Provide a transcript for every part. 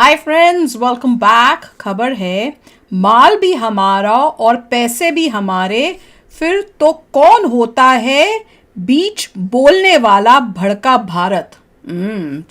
Hi friends, welcome back. खबर है, माल भी हमारा और पैसे भी हमारे, फिर तो कौन होता है बीच बोलने वाला भड़का भारत।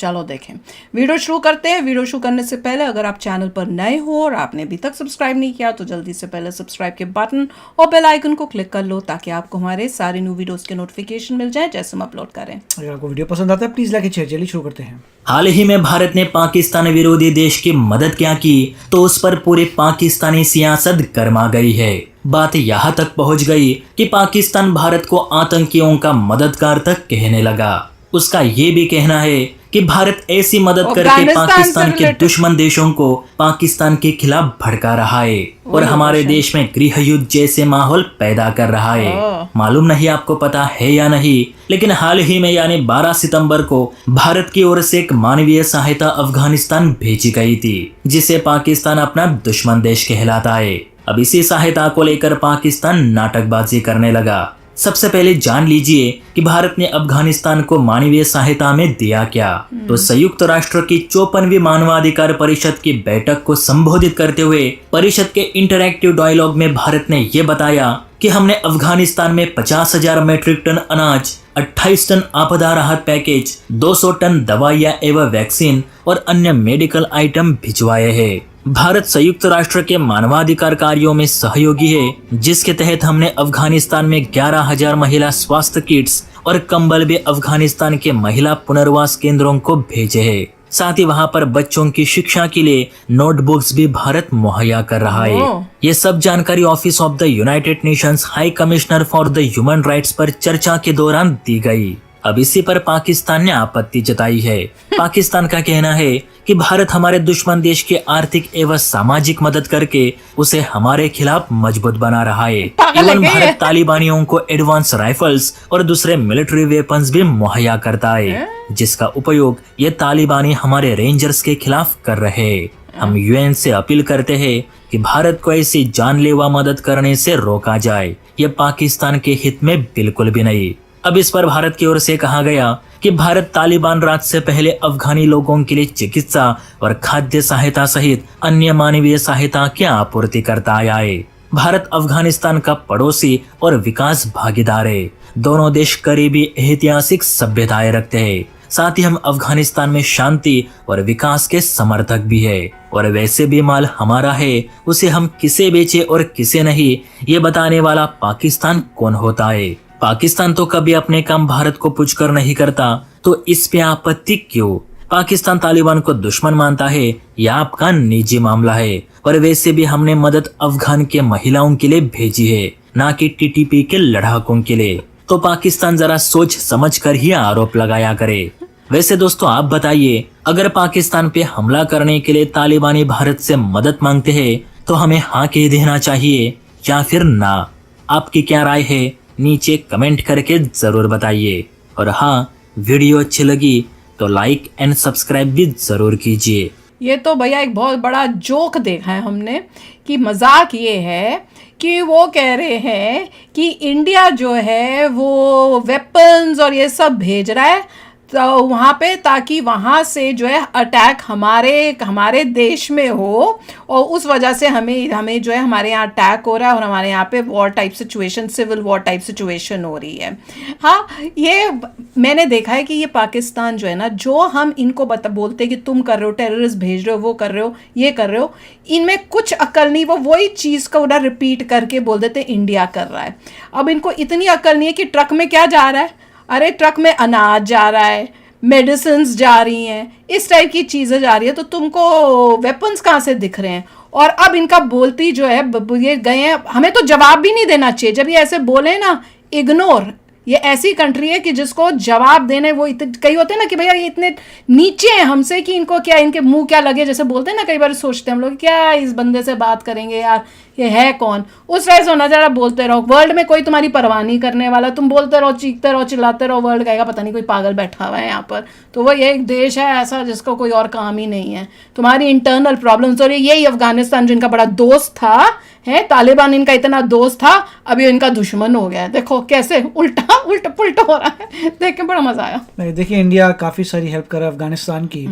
चलो देखें, वीडियो शुरू करते हैं। वीडियो शुरू करने से पहले अगर आप चैनल पर नए हो और आपने अभी तक सब्सक्राइब नहीं किया तो जल्दी से पहले सब्सक्राइब के बटन और बेल आइकन को क्लिक कर लो ताकि आपको हमारे सारे न्यू वीडियोस के नोटिफिकेशन मिल जाए जैसे हम अपलोड करें। अगर आपको वीडियो पसंद आता है प्लीज लाइक शेयर। चलिए शुरू करते हैं। हाल ही में भारत ने पाकिस्तान विरोधी देश की मदद क्या की तो उस पर पूरे पाकिस्तानी सियासत गर्मा गई है। बात यहाँ तक पहुँच गई कि पाकिस्तान भारत को आतंकियों का मददगार तक कहने लगा। उसका ये भी कहना है कि भारत ऐसी मदद करके पाकिस्तान के दुश्मन देशों को पाकिस्तान के खिलाफ भड़का रहा है और हमारे देश में गृह युद्ध जैसे माहौल पैदा कर रहा है। मालूम नहीं आपको पता है या नहीं, लेकिन हाल ही में यानी 12 सितंबर को भारत की ओर से एक मानवीय सहायता अफगानिस्तान भेजी गई थी, जिसे पाकिस्तान अपना दुश्मन देश कहलाता है। अब इसी सहायता को लेकर पाकिस्तान नाटकबाजी करने लगा। सबसे पहले जान लीजिए कि भारत ने अफगानिस्तान को मानवीय सहायता में दिया क्या। तो संयुक्त राष्ट्र की 54वीं मानवाधिकार परिषद की बैठक को संबोधित करते हुए परिषद के इंटरैक्टिव डायलॉग में भारत ने ये बताया कि हमने अफगानिस्तान में 50,000 मीट्रिक टन अनाज, 28 टन आपदा राहत पैकेज, 200 टन दवाइयाँ एवं वैक्सीन और अन्य मेडिकल आइटम भिजवाए हैं। भारत संयुक्त राष्ट्र के मानवाधिकार कार्यों में सहयोगी है, जिसके तहत हमने अफगानिस्तान में 11,000 महिला स्वास्थ्य किट्स और कंबल भी अफगानिस्तान के महिला पुनर्वास केंद्रों को भेजे हैं। साथ ही वहां पर बच्चों की शिक्षा के लिए नोटबुक्स भी भारत मुहैया कर रहा है। ये सब जानकारी office of the United Nations high commissioner for the human rights पर चर्चा के दौरान दी गई। अब इसी पर पाकिस्तान ने आपत्ति जताई है। पाकिस्तान का कहना है कि भारत हमारे दुश्मन देश की आर्थिक एवं सामाजिक मदद करके उसे हमारे खिलाफ मजबूत बना रहा है। एवं भारत तालिबानियों को एडवांस राइफल्स और दूसरे मिलिट्री वेपन्स भी मुहैया करता है, जिसका उपयोग ये तालिबानी हमारे रेंजर्स के खिलाफ कर रहे हैं। हम यूएन से अपील करते हैं कि भारत को ऐसी जानलेवा मदद करने से रोका जाए। ये पाकिस्तान के हित में बिल्कुल भी नहीं। अब इस पर भारत की ओर से कहा गया कि भारत तालिबान राज से पहले अफगानी लोगों के लिए चिकित्सा और खाद्य सहायता सहित अन्य मानवीय सहायता की आपूर्ति करता आया है। भारत अफगानिस्तान का पड़ोसी और विकास भागीदार है। दोनों देश करीबी ऐतिहासिक सभ्यताएं रखते हैं। साथ ही हम अफगानिस्तान में शांति और विकास के समर्थक भी है। और वैसे भी माल हमारा है, उसे हम किसे बेचे और किसे नहीं, ये बताने वाला पाकिस्तान कौन होता है। पाकिस्तान तो कभी अपने काम भारत को पूछकर नहीं करता, तो इस पे आपत्ति क्यों? पाकिस्तान तालिबान को दुश्मन मानता है, यह आपका निजी मामला है। और वैसे भी हमने मदद अफगान के महिलाओं के लिए भेजी है, ना कि टीटीपी के लड़ाकों के लिए। तो पाकिस्तान जरा सोच समझ कर ही आरोप लगाया करे। वैसे दोस्तों आप बताइए, अगर पाकिस्तान पे हमला करने के लिए तालिबानी भारत से मदद मांगते हैं तो हमें हाँ कह देना चाहिए या फिर ना? आपकी क्या राय है नीचे कमेंट करके जरूर बताइए। और हाँ, वीडियो अच्छी लगी तो लाइक एंड सब्सक्राइब भी जरूर कीजिए। ये तो भैया एक बहुत बड़ा जोक देखा है हमने कि मजाक ये है कि वो कह रहे हैं कि इंडिया जो है वो वेपन्स और ये सब भेज रहा है तो वहाँ पे, ताकि वहाँ से जो है अटैक हमारे देश में हो और उस वजह से हमें जो है हमारे यहाँ अटैक हो रहा है और हमारे यहाँ पे war type situation, civil war type situation हो रही है। हाँ, ये मैंने देखा है कि ये पाकिस्तान जो है ना, जो हम इनको बोलते हैं कि तुम कर रहे हो, टेररिस्ट भेज रहे हो, वो कर रहे हो, ये कर रहे हो, इनमें कुछ अक्ल नहीं। वो वही चीज़ को उधर रिपीट करके बोल देते इंडिया कर रहा है। अब इनको इतनी अक्ल नहीं है कि ट्रक में क्या जा रहा है। अरे ट्रक में अनाज जा रहा है, मेडिसिन्स जा रही हैं, इस टाइप की चीज़ें जा रही है, तो तुमको वेपन्स कहाँ से दिख रहे हैं? और अब इनका बोलती जो है ये गए हैं, हमें तो जवाब भी नहीं देना चाहिए जब ये ऐसे बोले ना। इग्नोर, ये ऐसी कंट्री है कि जिसको जवाब देने वो कई होते हैं ना कि भैया ये इतने नीचे हैं हमसे कि इनको क्या, इनके मुंह क्या लगे, जैसे बोलते हैं ना। कई बार सोचते हैं हम लोग क्या इस बंदे से बात करेंगे यार, ये है कौन? उस तरह से होना जरा बोलते रहो। वर्ल्ड में कोई तुम्हारी परवाह नहीं करने वाला, तुम बोलते रहो, चीखते रहो, चिल्लाते रहो, वर्ल्ड कहेगा पता नहीं कोई पागल बैठा हुआ है यहाँ पर। तो वो ये एक देश है ऐसा जिसको कोई और काम ही नहीं है। तुम्हारी इंटरनल प्रॉब्लम्स। और यही अफगानिस्तान जो इनका बड़ा दोस्त था है, तालिबान इनका इतना दोस्त था, अभी इनका दुश्मन हो गया है। देखो कैसे उल्टा पुल्टा हो रहा है, देख के बड़ा मजा आया। देखिए इंडिया काफ़ी सारी हेल्प कर रहा है अफगानिस्तान की,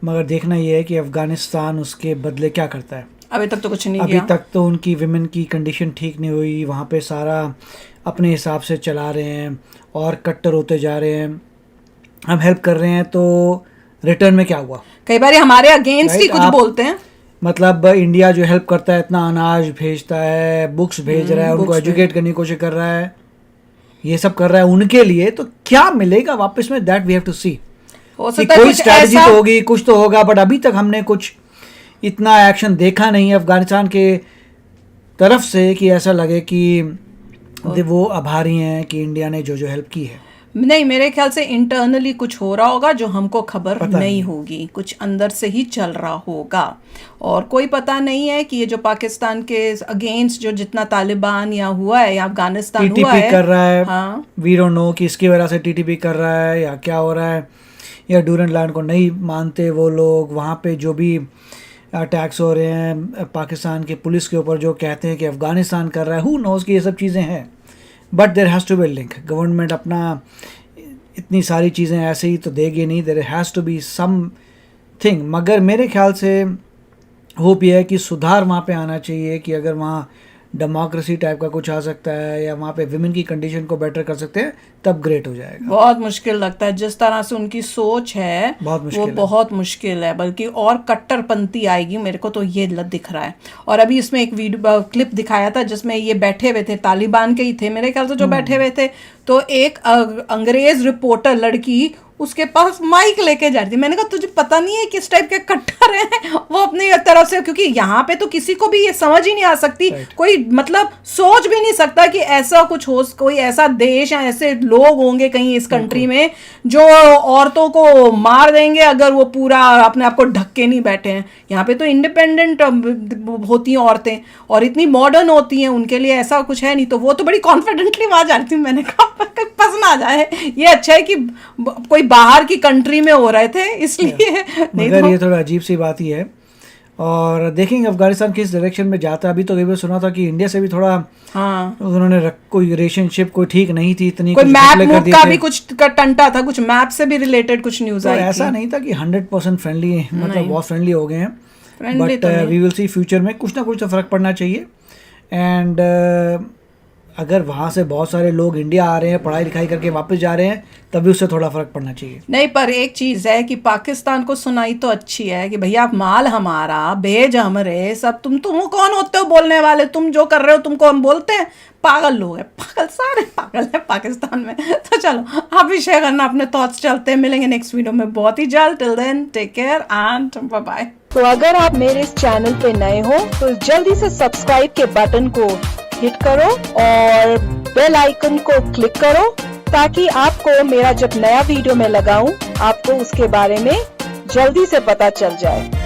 मगर देखना ये है कि अफगानिस्तान उसके बदले क्या करता है। अभी तक तो कुछ नहीं अभी किया। तक तो उनकी विमेन की कंडीशन ठीक नहीं हुई, वहाँ पे सारा अपने हिसाब से चला रहे हैं और कट्टर होते जा रहे हैं। हम हेल्प कर रहे हैं तो रिटर्न में क्या हुआ? कई बार हमारे अगेंस्ट ही Right, कुछ आप- बोलते हैं। मतलब इंडिया जो हेल्प करता है, इतना अनाज भेजता है, बुक्स भेज रहा है, उनको बुक्स एजुकेट करने की कोशिश कर रहा है, ये सब कर रहा है उनके लिए, तो क्या मिलेगा वापस में? दैट वी हैव टू सी। हो कि सकता है कोई कुछ स्ट्रैटेजी ऐसा तो होगी, कुछ तो होगा, बट अभी तक हमने कुछ इतना एक्शन देखा नहीं है अफगानिस्तान के तरफ से कि ऐसा लगे कि वो आभारी हैं कि इंडिया ने जो जो हेल्प की है। नहीं, मेरे ख्याल से इंटरनली कुछ हो रहा होगा जो हमको खबर पता नहीं नहीं। होगी, कुछ अंदर से ही चल रहा होगा। और कोई पता नहीं है कि ये जो पाकिस्तान के अगेंस्ट जो जितना तालिबान या हुआ है या अफगानिस्तान हुआ टीटीपी है, कर रहा है, हाँ, वी डोंट नो कि इसकी वजह से टीटीपी कर रहा है या क्या हो रहा है, या डूरेंट लाइन को नहीं मानते वो लोग। वहाँ पे जो भी अटैक्स हो रहे हैं पाकिस्तान के पुलिस के ऊपर, जो कहते हैं कि अफगानिस्तान कर रहा है, हु नोज़ कि ये सब चीज़ें हैं, but there has to be link. Government अपना इतनी सारी चीज़ें ऐसे ही तो देगी नहीं, there has to be something. मगर मेरे ख्याल से होप ये है कि सुधार वहाँ पे आना चाहिए, कि अगर वहाँ डेमोक्रेसी टाइप का कुछ आ सकता है या वहाँ पे विमेन की कंडीशन को बेटर कर सकते हैं, तब ग्रेट हो जाएगा। बहुत मुश्किल लगता है जिस तरह से उनकी सोच है, बहुत मुश्किल वो है। बहुत मुश्किल है, बल्कि और कट्टरपंथी आएगी, मेरे को तो ये दिख रहा है। और अभी इसमें एक वीडियो क्लिप दिखाया था जिसमें ये बैठे हुए थे, तालिबान के ही थे मेरे ख्याल से जो बैठे हुए थे, तो एक अंग्रेज रिपोर्टर लड़की उसके पास माइक लेके जा रही थी। मैंने कहा तुझे पता नहीं है किस टाइप के कट्टर हैं वो अपनी तरफ से, क्योंकि यहाँ पे तो किसी को भी ये समझ ही नहीं आ सकती, कोई मतलब सोच भी नहीं सकता कि ऐसा कुछ हो, कोई ऐसा देश या ऐसे लोग होंगे कहीं इस कंट्री में जो औरतों को मार देंगे अगर वो पूरा अपने आप को ढक के नहीं बैठे हैं। यहाँ पे तो इंडिपेंडेंट होती हैं औरतें और इतनी मॉडर्न होती हैं, उनके लिए ऐसा कुछ है नहीं, तो वो तो बड़ी कॉन्फिडेंटली वहां जा रही थी। मैंने कहा पसंद आ जाए, ये अच्छा है कि कोई बाहर की कंट्री में हो रहे थे इसलिए नहीं मगर तो ये थोड़ा अजीब सी बात ही है। और देखेंगे अफगानिस्तान किस डायरेक्शन में जाता है। अभी तो कई बार सुना था कि इंडिया से भी थोड़ा हाँ, उन्होंने कोई रिलेशनशिप कोई ठीक नहीं थी, इतनी कोई कुछ मैप घपले कर मूप दिए का थे। भी कुछ का टंटा था, कुछ मैप से भी रिलेटेड कुछ न्यूज तो आई ऐसा थी। नहीं था कि 100% फ्रेंडली, मतलब बहुत फ्रेंडली हो गए हैं, Friendly बट तो नहीं। वी विल सी फ्यूचर में कुछ ना कुछ तो फ़र्क पड़ना चाहिए। एंड अगर वहाँ से बहुत सारे लोग इंडिया आ रहे हैं, पढ़ाई लिखाई करके वापस जा रहे हैं, तभी उससे थोड़ा फ़र्क पड़ना चाहिए। नहीं, पर एक चीज है कि पाकिस्तान को सुनाई तो अच्छी है कि भैया आप माल हमारा भेज हमरे सब, तुम कौन होते हो बोलने वाले, तुम जो कर रहे हो तुमको हम बोलते हैं? पागल लोग हैं, पागल, सारे पागल हैं पाकिस्तान में। तो चलो आप भी शेयर करना अपने थॉट्स, चलते हैं, मिलेंगे नेक्स्ट वीडियो में बहुत ही जल्द। Till then take care and bye bye. तो अगर आप मेरे इस चैनल पे नए हो तो जल्दी से सब्सक्राइब के बटन को हिट करो और बेल आइकन को क्लिक करो, ताकि आपको मेरा जब नया वीडियो मैं लगाऊं आपको उसके बारे में जल्दी से पता चल जाए।